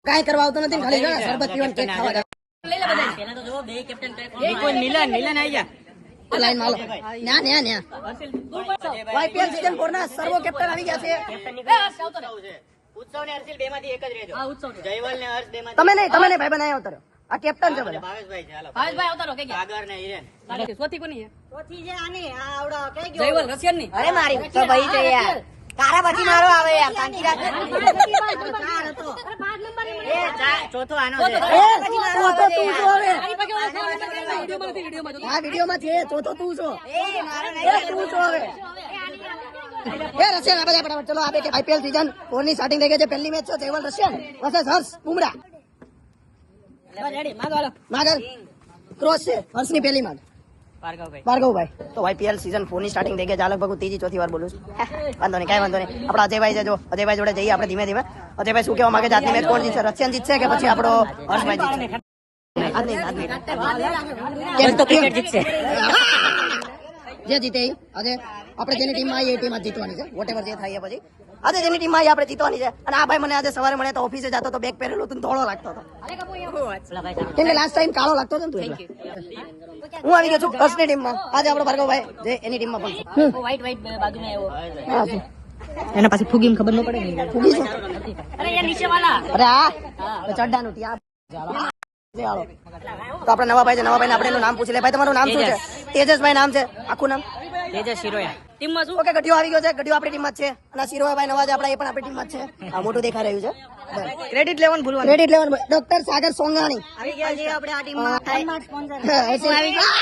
કાઈ કરવા આવતો નથી ખાલી શરબત પીવાનું કેક ખાવા જાય. પેલા તો જો બે કેપ્ટન મિલન આવી જા લાઈન માલો ન્યા વાયપીએલ સીઝન 4 ના સર્વો કેપ્ટન આવી ગયા છે. ઉત્સવ ને હર્ષિલ બે માંથી એક જ રહેજો. જયવલ ને હર્ષ બે માંથી તમે નહીં ભાઈ બનાવી આવતો રહ્યો. આ કેપ્ટન છે બધા. ભાવેશભાઈ છે. હાલો ભાવેશભાઈ આવતા રહો કે સાગર ને હિરેન ચોથી કોની છે? ચોથી જે આની આ આવડો કે ગયો જયવલ રશિયન ની. અરે મારી તો ભાઈ છે યાર તારા પછી મારો આવે યાર શાંતિ રાખ ચોથો આનો એ છે. ચોથો તું છો હવે. વિડીયોમાં આ વિડીયોમાં છે ચોથો તું છો. એ મારો એ તું છો હવે. એ રશિયન આ બધા ફટાફટ ચલો. આ બે કે આઈપીએલ સીઝન 4 ની સ્ટાર્ટિંગ થઈ ગઈ છે. પહેલી મેચ છે જયવલ રશિયન વર્સસ હર્ષ બુમરા. રેડી માગો માગર ક્રોસ છે હર્ષની પહેલી માગ. ભાર્ગવભાઈ તો આઈપીએલ સીઝન 4 ની સ્ટાર્ટિંગ થઈ ગઈ છે. લગભગ ત્રીજી ચોથી વાર બોલું છું. વાંધો નહીં કાંઈ વાંધો નહીં. આપણા અજયભાઈ છે જો અજયભાઈ જોડે જઈએ આપણે ધીમે ધીમે. અજયભાઈ શું કહેવા માંગે છે? આજની મેચ કોણ જીતશે? રશિયન જીતશે કે પછી આપણો હર્ષભાઈ જીતશે? જે જીતે આજે આપણે જેની ટીમમાં આવીએ એ ટીમ જ જીતવાની છે. વોટેવર જે થાય પછી આજે જેની ટીમમાં આવીએ આપણે જીતવાની છે. અને આ ભાઈ મને આજે સવારે મળ્યા તો ઓફિસે જતો તો બેગ પહેરેલું હતું ધોળો લાગતો હતો. કેમ કે લાસ્ટ ટાઈમ કાળો લાગતો હતો ને તું એટલે. હું આવી ગયો છું હર્ષની ટીમમાં. આજે આપણો ભાર્ગવભાઈ જે એની ટીમમાં પણ છે. વ્હાઈટ બાજુમાં આવ્યો. હા છે. એના પાસે ફૂગીમ ખબર ન પડે ને. ફૂગી છે. અરે યાર નીચે વાળા. અરે આ ચડ્ડાનું ત્યાં જે હાલો. તો આપણે નવા ભાઈ છે. નવા ભાઈને આપણે એનું નામ પૂછી લે. ભાઈ તમારું નામ શું છે? તેજસભાઈ નામ છે. આખું નામ તેજસ શિરોયા. ટીમમાં શું? ઓકે ગઢિયો આવી ગયો છે. ગઢિયો આપણી ટીમમાં જ છે. અને શિરોભાઈ નવા છે આપણા એ પણ આપણી ટીમમાં જ છે. આ મોટું દેખાઈ રહ્યું છે. ક્રેડિટ લેવાનું ભૂલવાનું. ક્રેડિટ લેવાનું. ડોક્ટર સાગર સોંગાણી આવી ગયા છે આપણે આ ટીમમાં આવી ગયા.